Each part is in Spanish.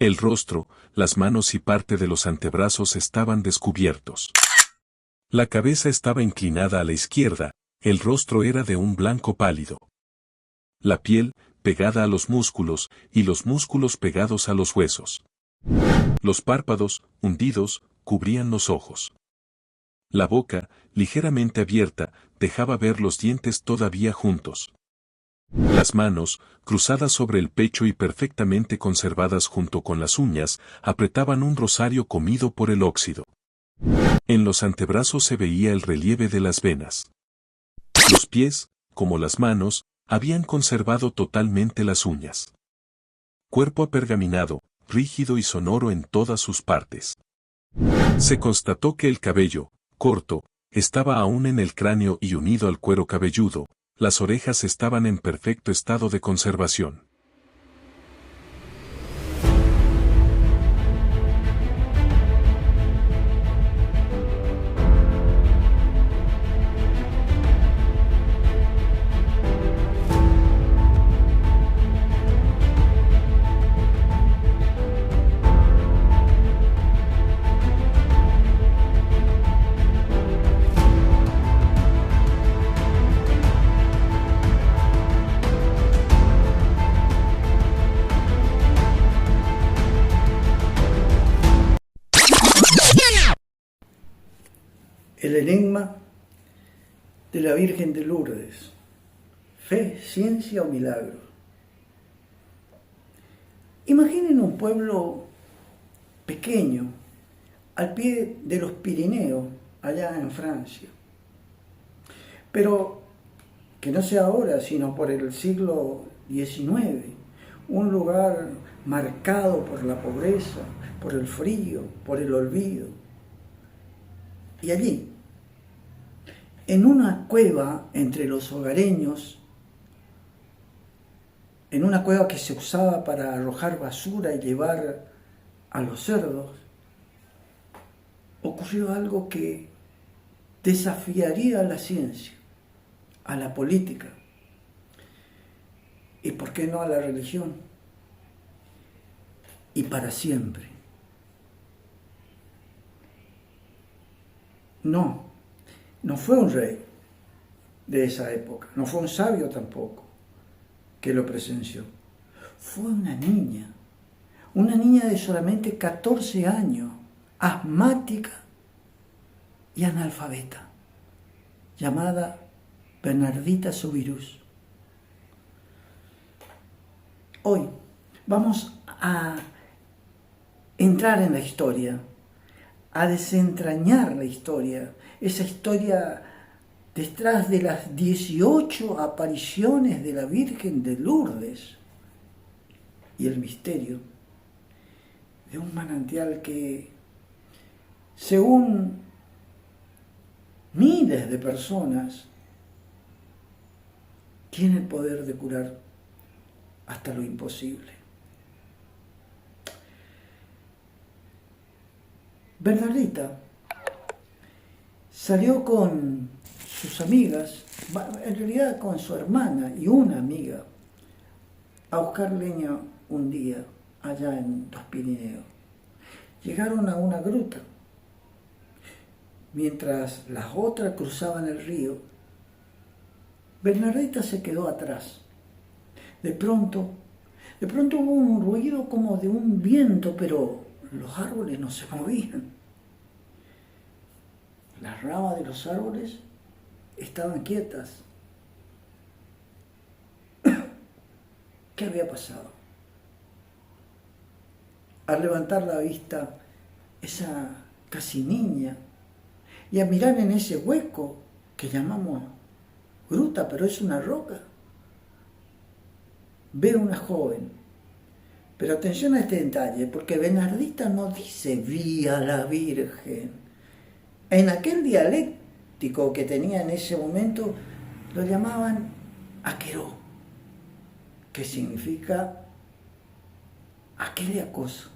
El rostro, las manos y parte de los antebrazos estaban descubiertos. La cabeza estaba inclinada a la izquierda, el rostro era de un blanco pálido. La piel, pegada a los músculos, y los músculos pegados a los huesos. Los párpados, hundidos, cubrían los ojos. La boca, ligeramente abierta, dejaba ver los dientes todavía juntos. Las manos, cruzadas sobre el pecho y perfectamente conservadas junto con las uñas, apretaban un rosario comido por el óxido. En los antebrazos se veía el relieve de las venas. Los pies, como las manos, habían conservado totalmente las uñas. Cuerpo apergaminado, rígido y sonoro en todas sus partes. Se constató que el cabello, corto, estaba aún en el cráneo y unido al cuero cabelludo, las orejas estaban en perfecto estado de conservación. El enigma de la Virgen de Lourdes. Fe, ciencia o milagro. Imaginen un pueblo pequeño, al pie de los Pirineos, allá en Francia. Pero que no sea ahora, sino por el siglo XIX, un lugar marcado por la pobreza, por el frío, por el olvido. Y allí, en una cueva entre los hogareños, en una cueva que se usaba para arrojar basura y llevar a los cerdos, ocurrió algo que desafiaría a la ciencia, a la política y, ¿por qué no, a la religión? Y para siempre. No fue un rey de esa época, no fue un sabio tampoco que lo presenció. Fue una niña de solamente 14 años, asmática y analfabeta, llamada Bernardita Soubirous. Hoy vamos a entrar en la historia, a desentrañar la historia, esa historia detrás de las 18 apariciones de la Virgen de Lourdes y el misterio de un manantial que, según miles de personas, tiene el poder de curar hasta lo imposible. Bernardita salió con sus amigas, en realidad con su hermana y una amiga, a buscar leña un día allá en los Pirineos. Llegaron a una gruta. Mientras las otras cruzaban el río, Bernardita se quedó atrás. De pronto hubo un ruido como de un viento, pero los árboles no se movían. Las ramas de los árboles estaban quietas. ¿Qué había pasado? Al levantar la vista, esa casi niña, y a mirar en ese hueco que llamamos gruta, pero es una roca, ve una joven. Pero atención a este detalle, porque Bernardita no dice vi a la Virgen. En aquel dialéctico que tenía en ese momento, lo llamaban aqueró, que significa aquella cosa.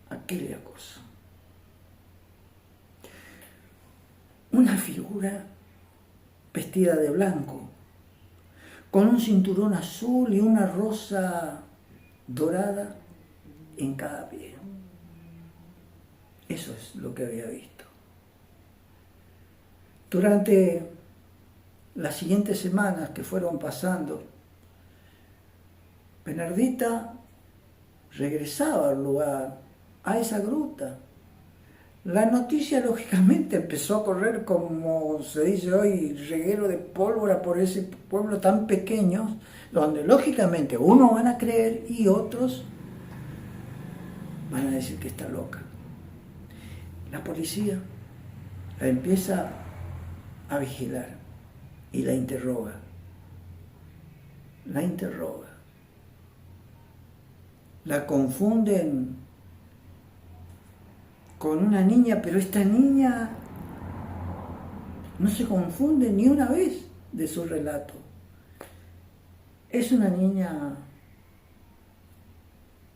Aquella cosa. Una figura vestida de blanco, con un cinturón azul y una rosa dorada en cada pie. Eso es lo que había visto. Durante las siguientes semanas que fueron pasando, Bernardita regresaba al lugar, a esa gruta. La noticia lógicamente empezó a correr, como se dice hoy, reguero de pólvora por ese pueblo tan pequeño, donde lógicamente unos van a creer y otros van a decir que está loca. La policía la empieza a vigilar y la interroga. La confunden con una niña, pero esta niña no se confunde ni una vez de su relato. Es una niña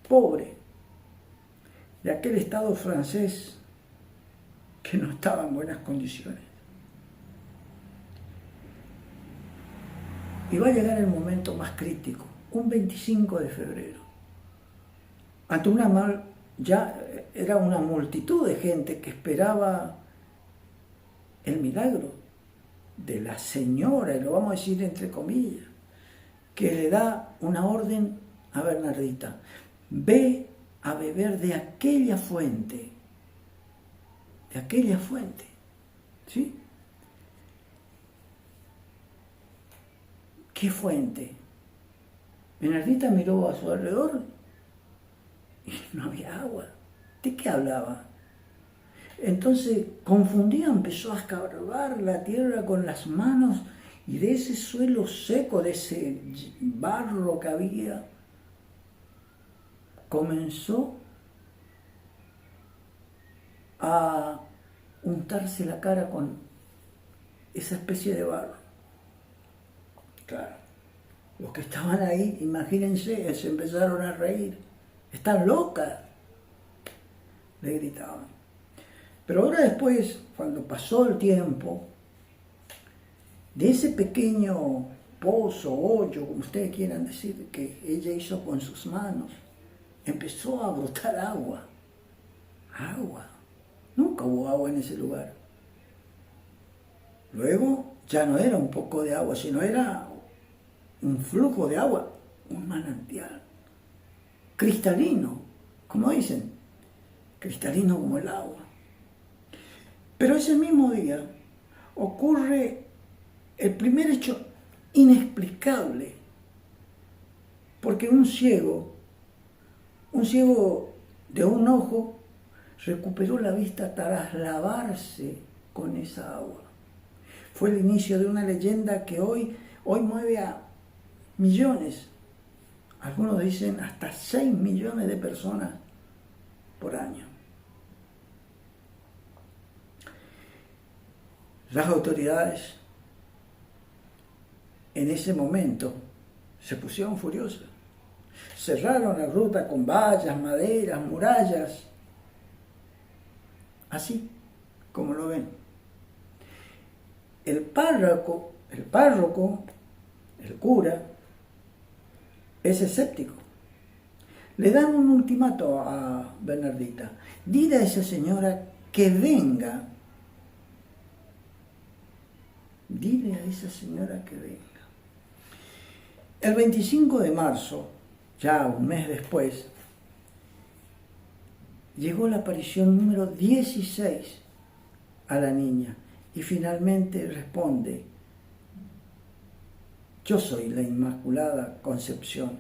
pobre, de aquel estado francés que no estaba en buenas condiciones. Y va a llegar el momento más crítico, un 25 de febrero. Ante ya era una multitud de gente que esperaba el milagro de la señora, y lo vamos a decir entre comillas, que le da una orden a Bernardita: ve a beber de aquella fuente, ¿sí? ¿Qué fuente? Bernardita miró a su alrededor y no había agua. ¿De qué hablaba? Entonces, confundida, empezó a escarbar la tierra con las manos, y de ese suelo seco, de ese barro que había, comenzó a untarse la cara con esa especie de barro. Claro, los que estaban ahí, imagínense, se empezaron a reír. ¡Están locas!, le gritaban. Pero ahora después, cuando pasó el tiempo, de ese pequeño pozo, hoyo, como ustedes quieran decir, que ella hizo con sus manos, empezó a brotar agua. Agua. Nunca hubo agua en ese lugar. Luego ya no era un poco de agua, sino era un flujo de agua, un manantial. Cristalino, como dicen, cristalino como el agua. Pero ese mismo día ocurre el primer hecho inexplicable, porque un ciego de un ojo recuperó la vista tras lavarse con esa agua. Fue el inicio de una leyenda que hoy mueve a millones, algunos dicen hasta 6 millones de personas por año. Las autoridades en ese momento se pusieron furiosas. Cerraron la ruta con vallas, maderas, murallas, así como lo ven. El párroco, el cura, es escéptico. Le dan un ultimato a Bernardita: dile a esa señora que venga. Dile a esa señora que venga. El 25 de marzo, ya un mes después, llegó la aparición número 16 a la niña y finalmente responde: yo soy la Inmaculada Concepción,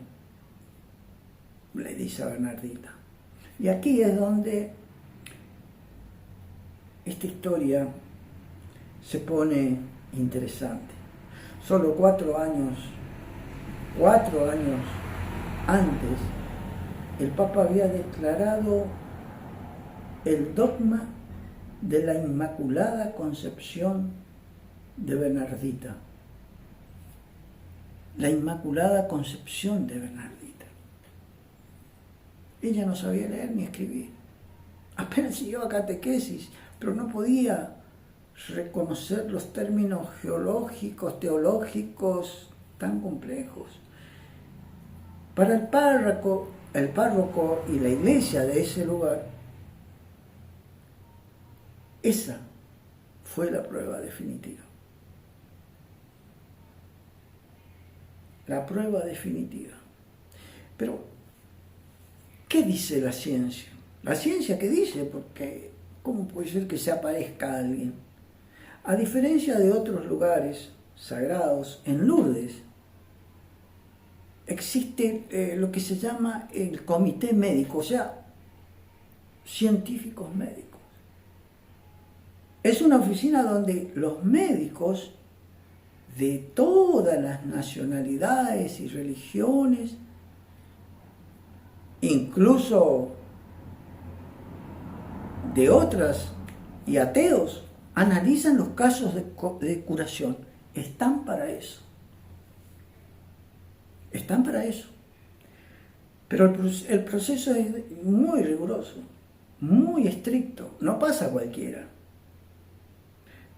le dice a Bernardita. Y aquí es donde esta historia se pone interesante. Solo 4 años antes, el Papa había declarado el dogma de la Inmaculada Concepción de Bernardita. La Inmaculada Concepción de Bernardita. Ella no sabía leer ni escribir. Apenas siguió a catequesis, pero no podía reconocer los términos geológicos, teológicos tan complejos. Para el párroco y la iglesia de ese lugar, esa fue la prueba definitiva. La prueba definitiva. Pero, ¿qué dice la ciencia? La ciencia, ¿qué dice? Porque, ¿cómo puede ser que se aparezca alguien? A diferencia de otros lugares sagrados, en Lourdes existe lo que se llama el comité médico, o sea, científicos médicos. Es una oficina donde los médicos de todas las nacionalidades y religiones, incluso de otras y ateos, analizan los casos de curación. Están para eso. Están para eso. Pero el proceso es muy riguroso, muy estricto. No pasa a cualquiera.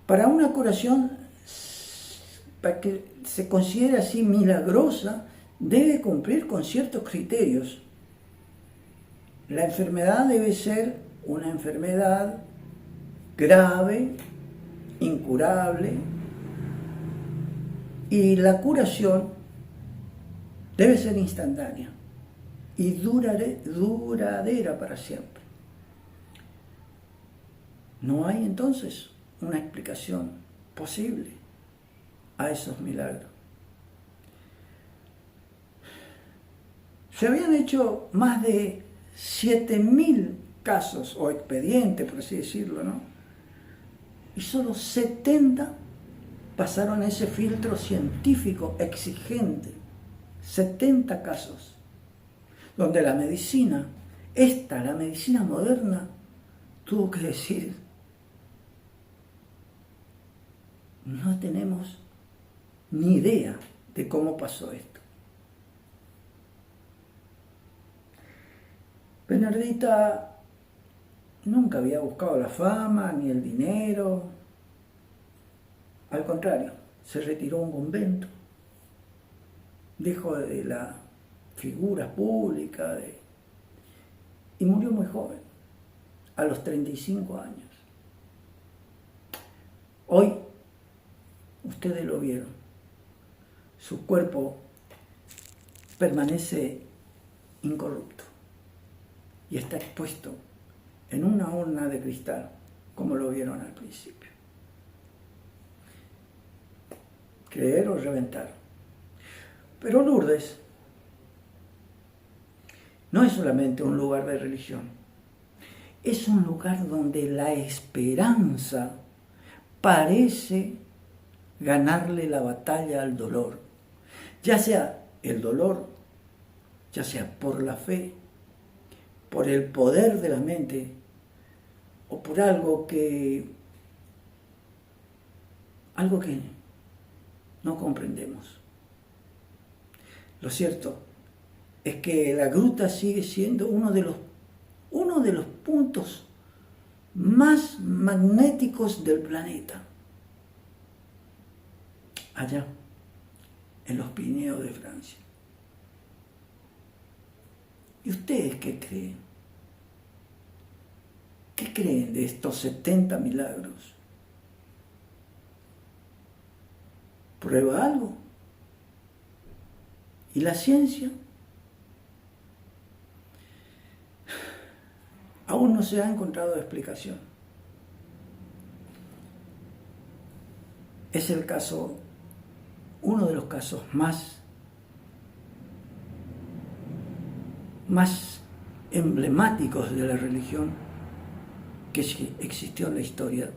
Para una curación, para que se considere así milagrosa, debe cumplir con ciertos criterios. La enfermedad debe ser una enfermedad grave, incurable, y la curación debe ser instantánea y duradera para siempre. No hay entonces una explicación posible a esos milagros. Se habían hecho más de 7.000 casos o expedientes, por así decirlo, ¿no? Y solo 70 pasaron ese filtro científico exigente. 70 casos, donde la medicina moderna, tuvo que decir: no tenemos ni idea de cómo pasó esto. Bernardita nunca había buscado la fama ni el dinero. Al contrario, se retiró a un convento, dejó de la figura pública y murió muy joven, a los 35 años. Hoy, ustedes lo vieron, su cuerpo permanece incorrupto y está expuesto en una urna de cristal, como lo vieron al principio. Creer o reventar. Pero Lourdes no es solamente un lugar de religión, es un lugar donde la esperanza parece ganarle la batalla al dolor, ya sea el dolor, ya sea por la fe, por el poder de la mente o por algo que no comprendemos. Lo cierto es que la gruta sigue siendo uno de los puntos más magnéticos del planeta, allá en los Pirineos de Francia. ¿Y ustedes qué creen? ¿Qué creen de estos 70 milagros? ¿Prueba algo? ¿Y la ciencia? Aún no se ha encontrado explicación. Es el caso, uno de los casos más emblemáticos de la religión que existió en la historia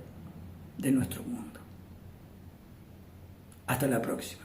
de nuestro mundo. Hasta la próxima.